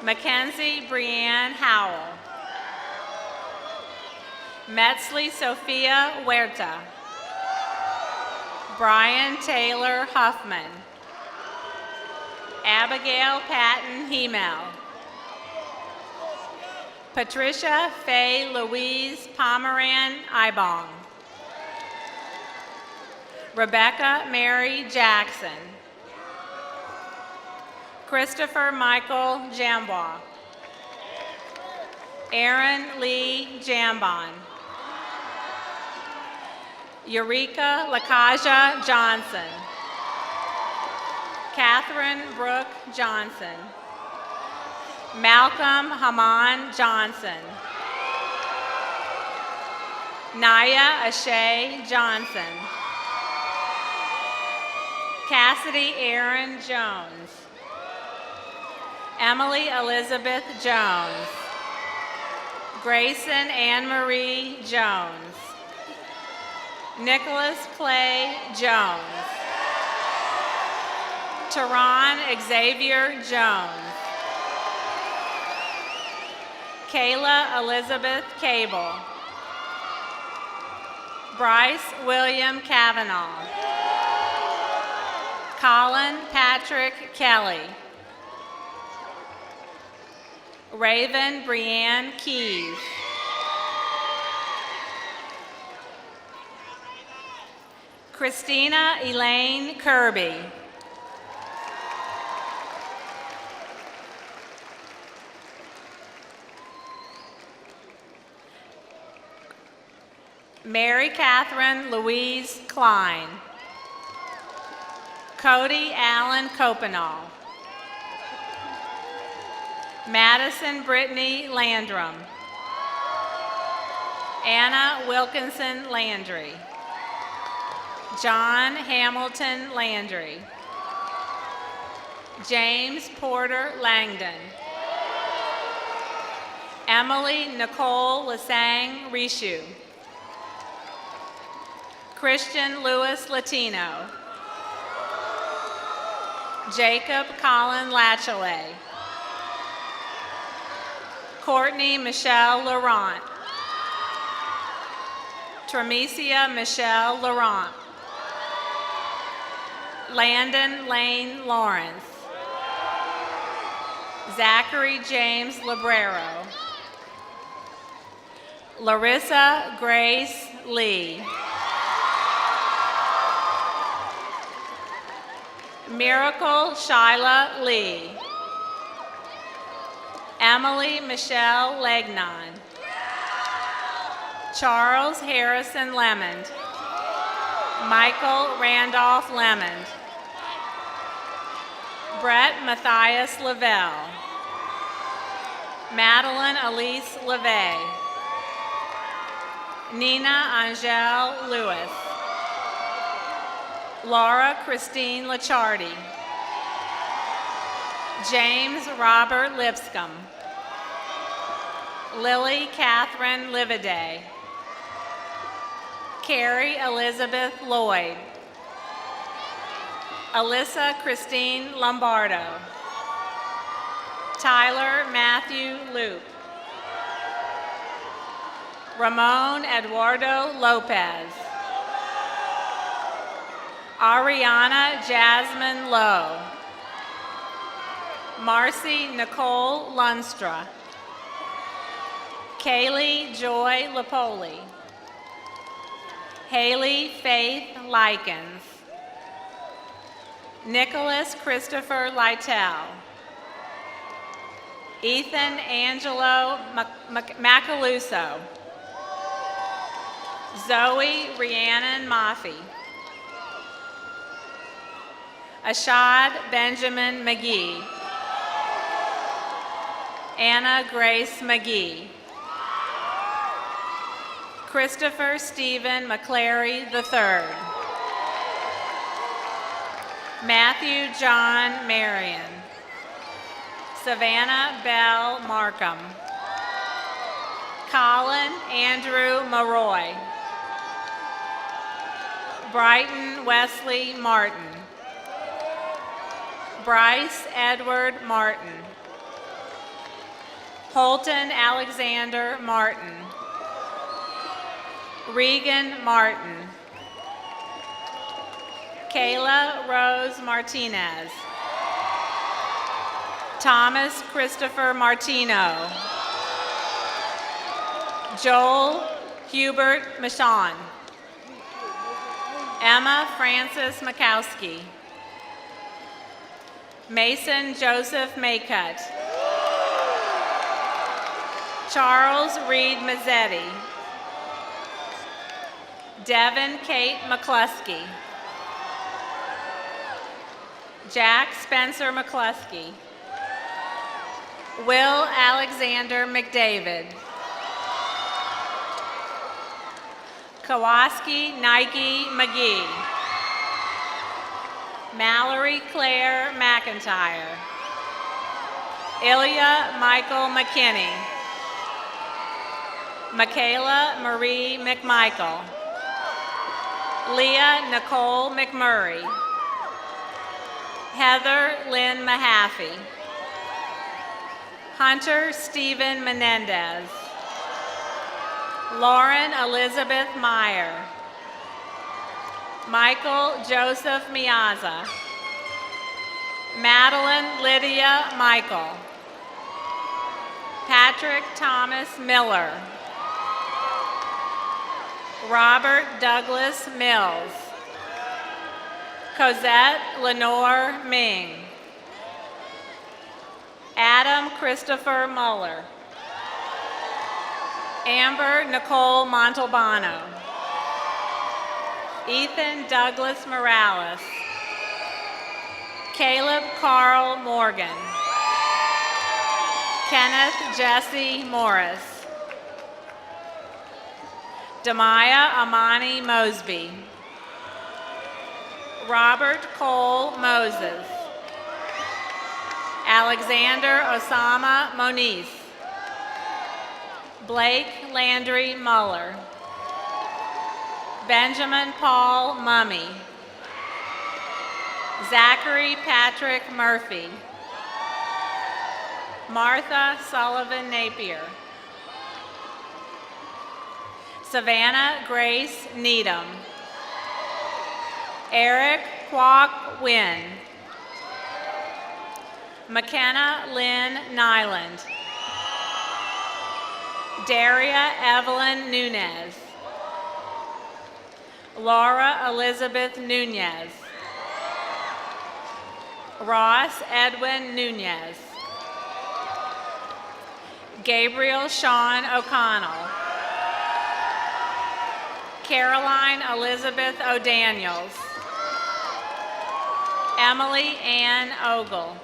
Mackenzie Brianne Howell. Metzley Sophia Huerta. Brian Taylor Huffman. Abigail Patton Hemel. Patricia Faye Louise Pomeran Ibong. Rebecca Mary Jackson. Christopher Michael Jambois. Aaron Lee Jambon. Eureka Lakaja Johnson. Catherine Brooke Johnson. Malcolm Haman Johnson. Naya Ashay Johnson. Cassidy Aaron Jones. Emily Elizabeth Jones. Grayson Anne Marie Jones. Nicholas Clay Jones. Teron Xavier Jones. Kayla Elizabeth Cable. Bryce William Kavanaugh. Colin Patrick Kelly. Raven Brianne Keys. Christina Elaine Kirby. Mary Catherine Louise Klein. Cody Allen Copenal. Madison Brittany Landrum. Anna Wilkinson Landry. John Hamilton Landry. James Porter Langdon. Emily Nicole Lasang Rishu. Christian Lewis Latino. Jacob Colin Latchley. Courtney Michelle Laurent. Tremesia Michelle Laurent. Landon Lane Lawrence. Zachary James Librero. Larissa Grace Lee. Miracle Shyla Lee. Emily Michelle Legnon. Charles Harrison Lemond. Michael Randolph Lemond. Brett Matthias Lavelle. Madeline Elise LeVay. Nina Angele Lewis. Laura Christine Lachardi. James Robert Lipscomb. Lily Catherine Lividay. Carrie Elizabeth Lloyd. Alyssa Christine Lombardo. Tyler Matthew Loop. Ramon Eduardo Lopez. Ariana Jasmine Lowe. Marcy Nicole Lunstra. Kaylee Joy Lapoli. Haley Faith Likens. Nicholas Christopher Lytell. Ethan Angelo Macaluso. Zoe Rhiannon Maffey. Ashad Benjamin McGee. Anna Grace McGee. Christopher Stephen McClary III. Matthew John Marion. Savannah Bell Markham. Colin Andrew Maroy. Brighton Wesley Martin. Bryce Edward Martin. Holton Alexander Martin. Regan Martin. Kayla Rose Martinez. Thomas Christopher Martino. Joel Hubert Michon. Emma Frances Makowski. Mason Joseph Maycutt. Charles Reed Mazzetti. Devin Kate McCluskey. Jack Spencer McCluskey. Will Alexander McDavid. Kowalski Nike McGee. Mallory Claire McIntyre. Ilya Michael McKinney. Michaela Marie McMichael. Leah Nicole McMurray. Heather Lynn Mahaffey. Hunter Stephen Menendez. Lauren Elizabeth Meyer. Michael Joseph Miazza. Madeline Lydia Michael. Patrick Thomas Miller. Robert Douglas Mills. Cosette Lenore Ming. Adam Christopher Muller. Amber Nicole Montalbano. Ethan Douglas Morales. Caleb Carl Morgan. Kenneth Jesse Morris. Demaya Amani Mosby. Robert Cole Moses. Alexander Osama Moniz. Blake Landry Muller. Benjamin Paul Mummy. Zachary Patrick Murphy. Martha Sullivan Napier. Savannah Grace Needham. Eric Kwok Wynn. McKenna Lynn Nyland. Daria Evelyn Nunez. Laura Elizabeth Nunez. Ross Edwin Nunez. Gabriel Sean O'Connell. Caroline Elizabeth O'Daniels. Emily Ann Ogle.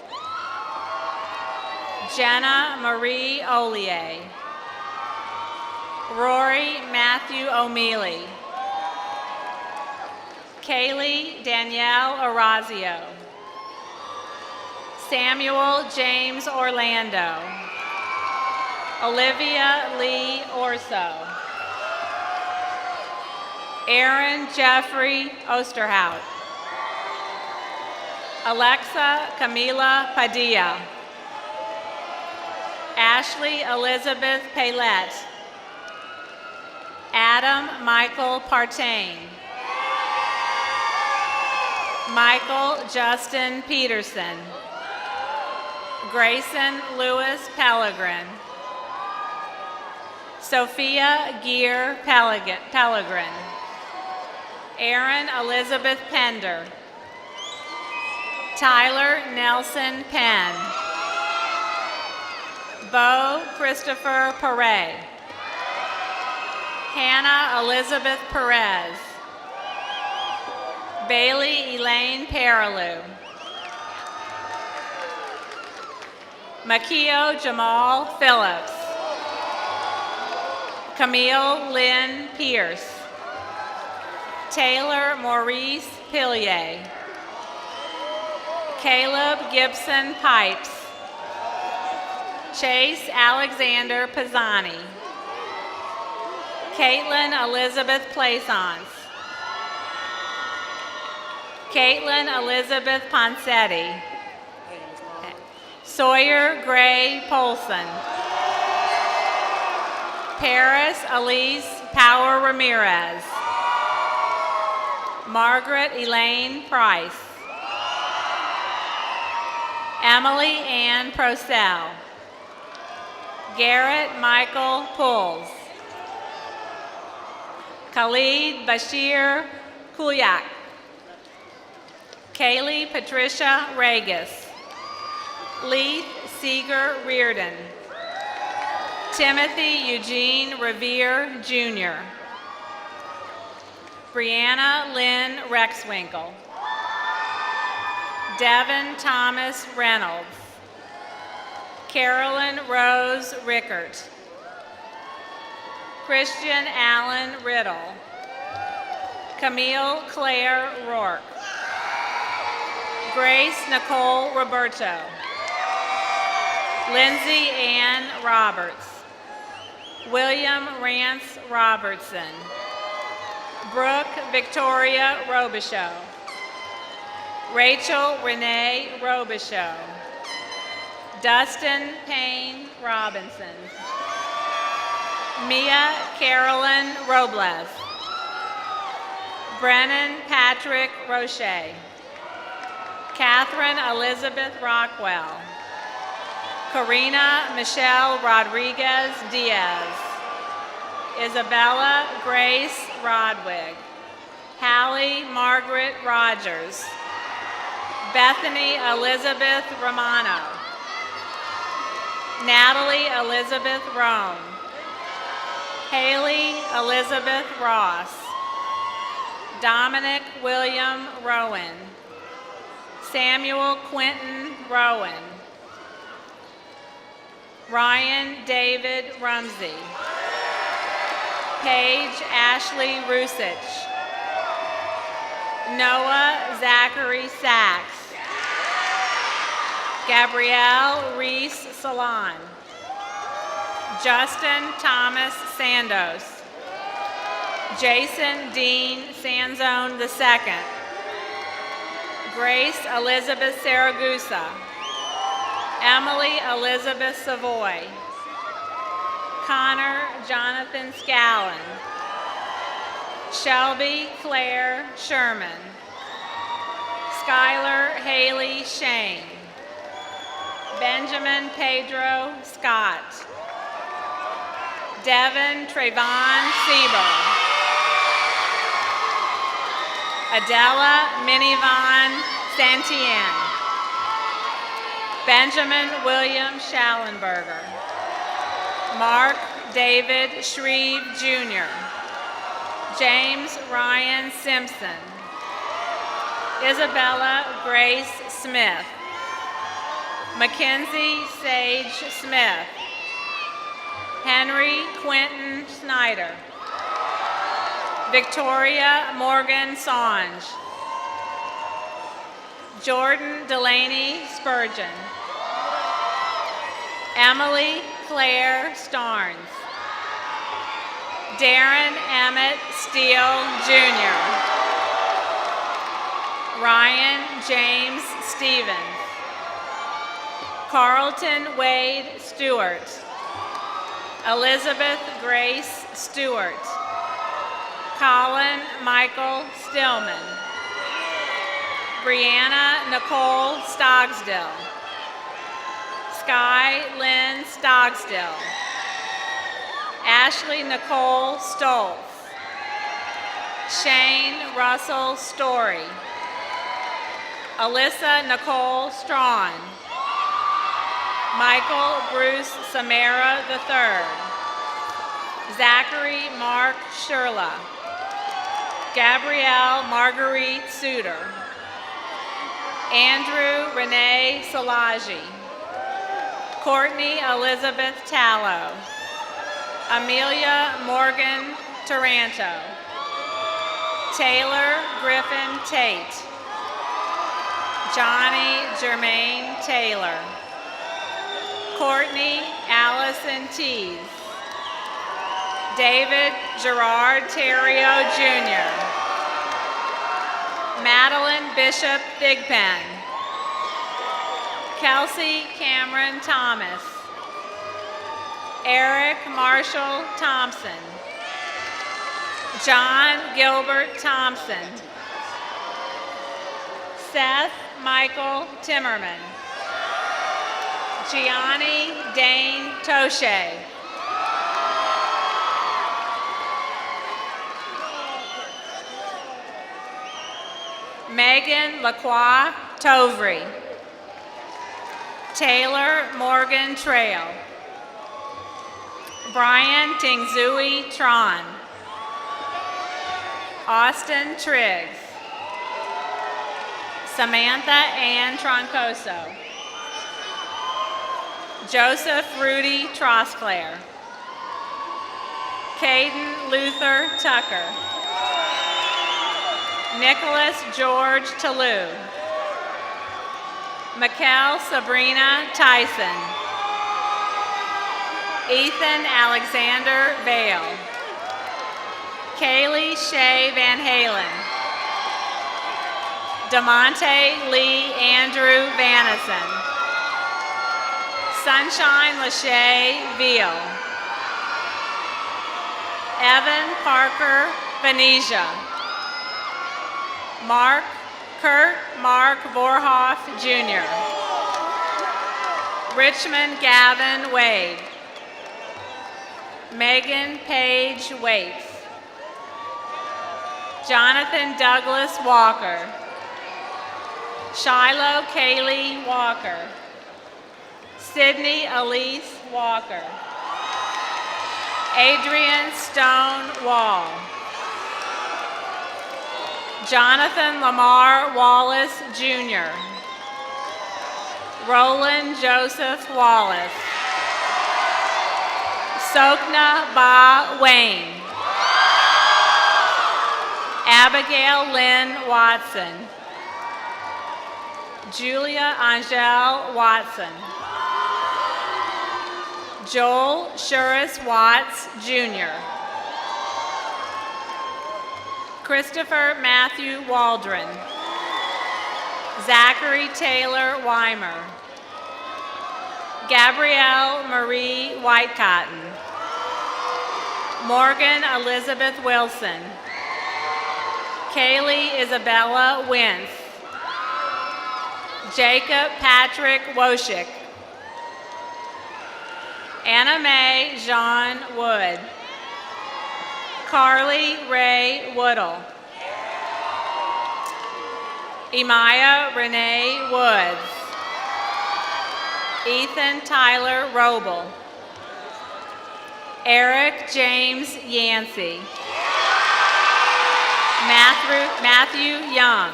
Jenna Marie Ollier. Rory Matthew O'Mealy. Kaylee Danielle Orazio. Samuel James Orlando. Olivia Lee Orso. Aaron Jeffrey Osterhout. Alexa Camila Padilla. Ashley Elizabeth Paylette. Adam Michael Partain. Michael Justin Peterson. Grayson Lewis Pellegrin. Sophia Gear Pellegrin. Erin Elizabeth Pender. Tyler Nelson Penn. Bo Christopher Perret. Hannah Elizabeth Perez. Bailey Elaine Perilou. Makio Jamal Phillips. Camille Lynn Pierce. Taylor Maurice Pillier. Caleb Gibson Pipes. Chase Alexander Pisani. Caitlin Elizabeth Plaisance. Caitlin Elizabeth Ponsetti. Sawyer Gray Polson. Paris Elise Power Ramirez. Margaret Elaine Price. Emily Ann Procell. Garrett Michael Pulls. Khalid Bashir Kuyak. Kaylee Patricia Regis. Leith Seeger Reardon. Timothy Eugene Revere, Jr. Brianna Lynn Rexwinkle. Devin Thomas Reynolds. Carolyn Rose Rickert. Christian Allen Riddle. Camille Claire Rourke. Grace Nicole Roberto. Lindsay Ann Roberts. William Rance Robertson. Brooke Victoria Robichaux. Rachel Renee Robichaux. Dustin Payne Robinson. Mia Carolyn Robles. Brennan Patrick Roche. Catherine Elizabeth Rockwell. Karina Michelle Rodriguez Diaz. Isabella Grace Rodwig. Hallie Margaret Rogers. Bethany Elizabeth Romano. Natalie Elizabeth Rome. Haley Elizabeth Ross. Dominic William Rowan. Samuel Quentin Rowan. Ryan David Rumsey. Paige Ashley Rusich. Noah Zachary Sachs. Gabrielle Reese Salon. Justin Thomas Sandos. Jason Dean Sanzone II. Grace Elizabeth Saragusa. Emily Elizabeth Savoy. Connor Jonathan Scallon. Shelby Claire Sherman. Skylar Haley Shane. Benjamin Pedro Scott. Devin Trayvon Siebel. Adela Minivon Santian. Benjamin William Schallenberger. Mark David Shreve Jr. James Ryan Simpson. Isabella Grace Smith. Mackenzie Sage Smith. Henry Quentin Snyder. Victoria Morgan Songe. Jordan Delaney Spurgeon. Emily Claire Starnes. Darren Emmett Steele Jr. Ryan James Stevens. Carlton Wade Stewart. Elizabeth Grace Stewart. Colin Michael Stillman. Brianna Nicole Stogsdill. Sky Lynn Stogsdill. Ashley Nicole Stoltz. Shane Russell Story. Alyssa Nicole Strawn. Michael Bruce Samara III. Zachary Mark Sherla. Gabrielle Marguerite Suter. Andrew Renee Salaji. Courtney Elizabeth Tallow. Amelia Morgan Taranto. Taylor Griffin Tate. Johnny Jermaine Taylor. Courtney Allison Tees. David Gerard Terrio Jr. Madeline Bishop Thigpen. Kelsey Cameron Thomas. Eric Marshall Thompson. John Gilbert Thompson. Seth Michael Timmerman. Gianni Dane Toshe. Megan Lacroix Tovry. Taylor Morgan Trail. Brian Tingzui Tron. Austin Triggs. Samantha Ann Troncoso. Joseph Rudy Trosclair. Caden Luther Tucker. Nicholas George Talou. Mikkel Sabrina Tyson. Ethan Alexander Vale. Kaylee Shea Van Halen. DeMonte Lee Andrew Vanison. Sunshine Lachey Veal. Evan Parker Venetia. Kurt Mark Vorhoff Jr. Richmond Gavin Wade. Megan Page Waits. Jonathan Douglas Walker. Shiloh Kaylee Walker. Sydney Elise Walker. Adrian Stone Wall. Jonathan Lamar Wallace Jr. Roland Joseph Wallace. Sokna Ba Wayne. Abigail Lynn Watson. Julia Angel Watson. Joel Shuris Watts Jr. Christopher Matthew Waldron. Zachary Taylor Weimer. Gabrielle Marie Whitecotton. Morgan Elizabeth Wilson. Kaylee Isabella Wentz. Jacob Patrick Woshick. Anna Mae Jean Wood. Carly Ray Woodall. Emaya Renee Woods. Ethan Tyler Roble. Eric James Yancey. Matthew Young.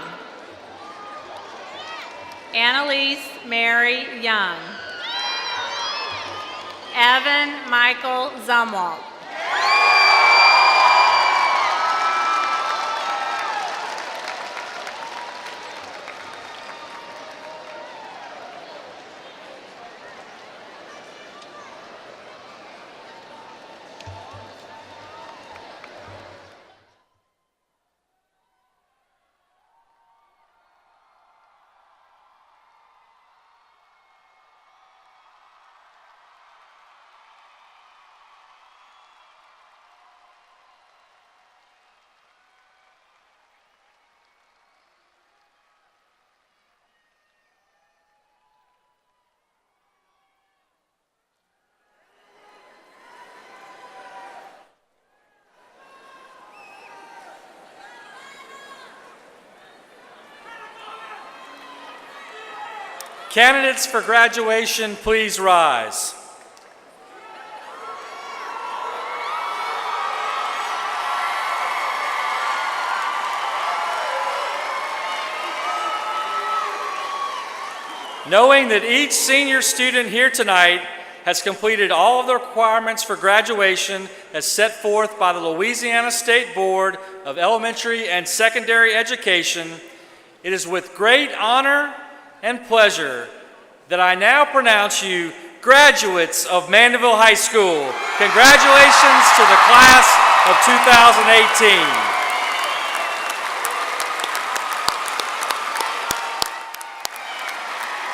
Annalise Mary Young. Evan Michael Zumwalt. Candidates for graduation, please rise. Knowing that each senior student here tonight has completed all of the requirements for graduation as set forth by the Louisiana State Board of Elementary and Secondary Education, it is with great honor and pleasure that I now pronounce you graduates of Mandeville High School. Congratulations to the class of 2018.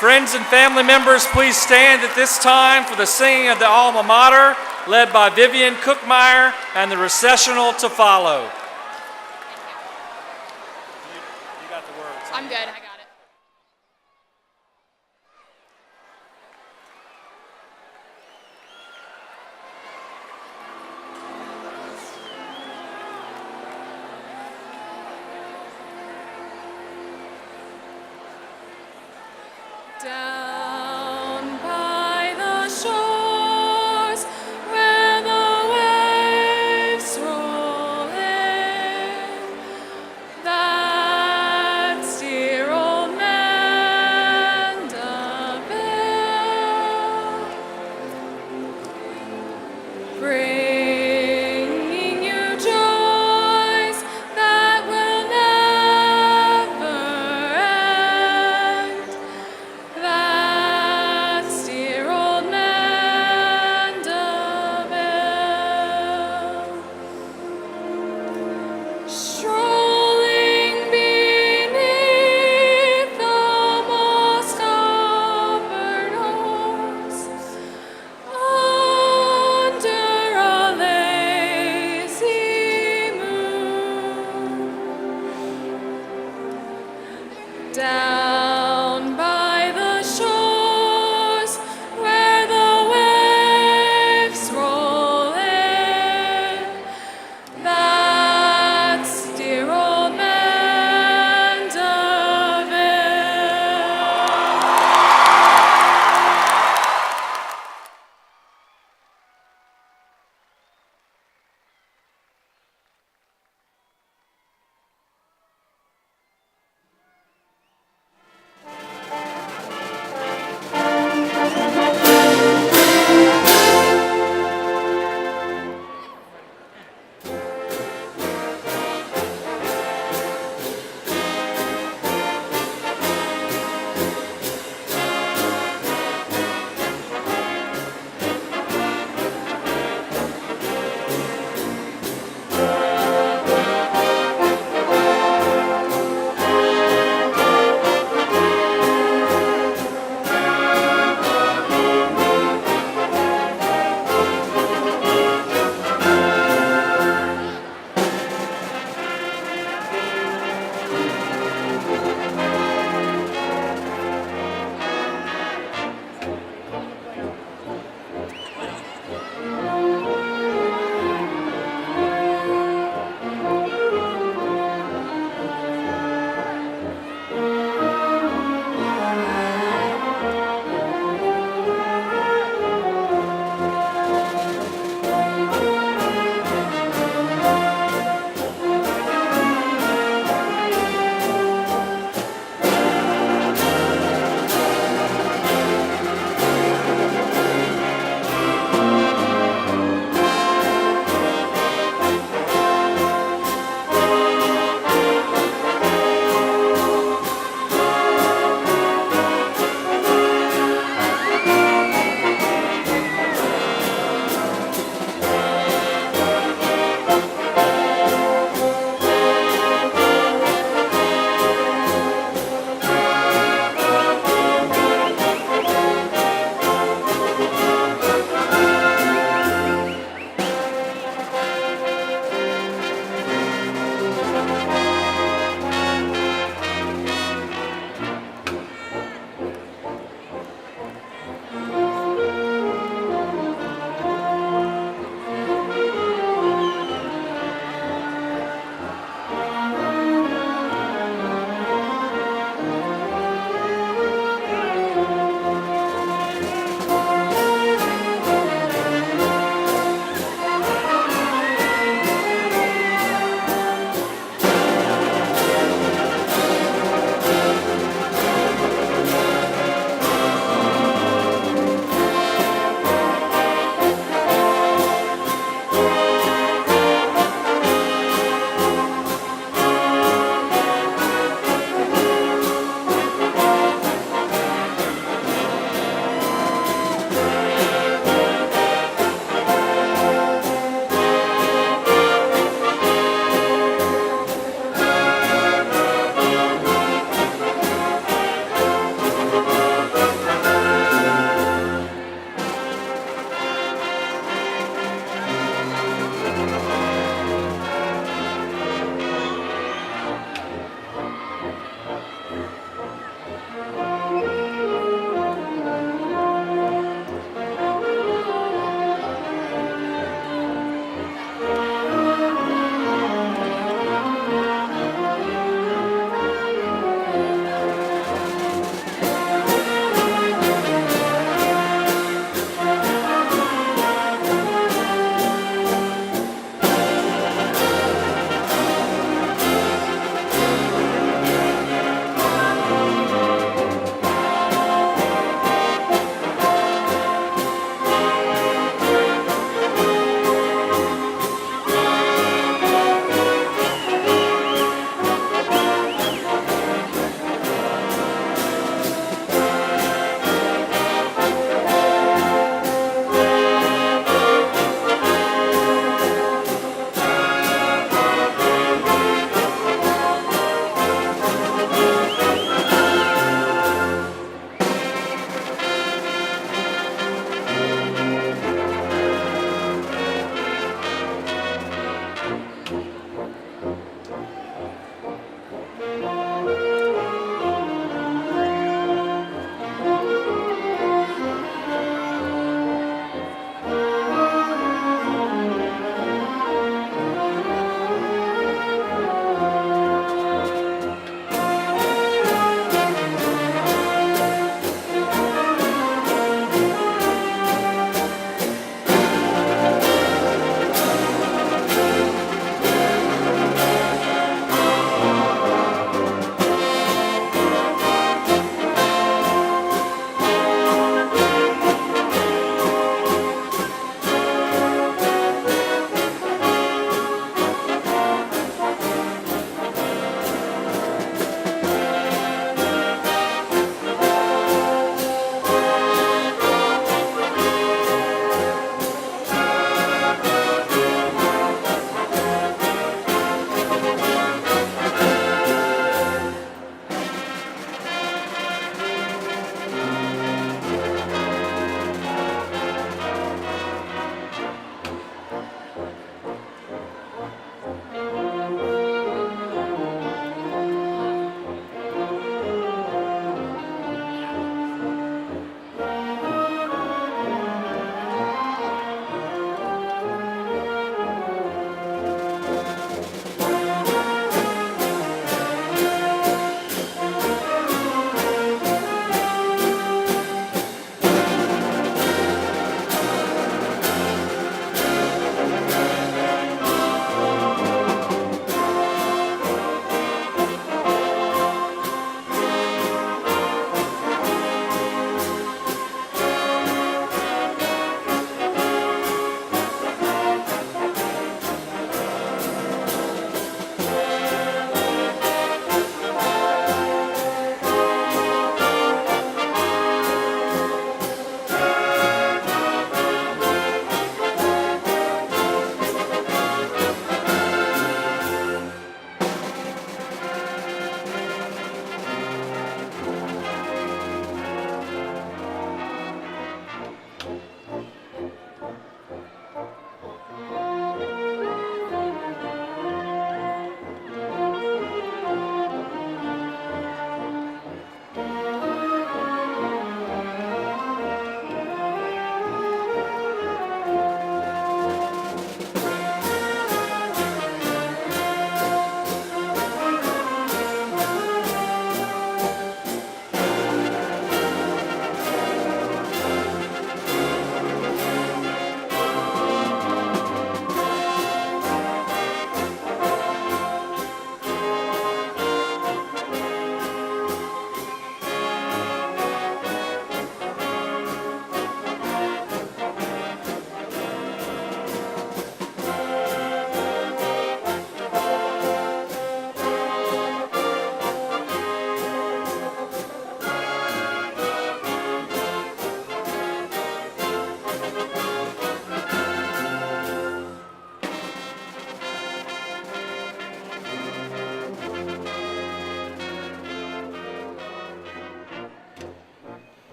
Friends and family members, please stand at this time for the singing of the alma mater, led by Vivian Cookmeyer, and the recessional to follow. You got the words. I'm good.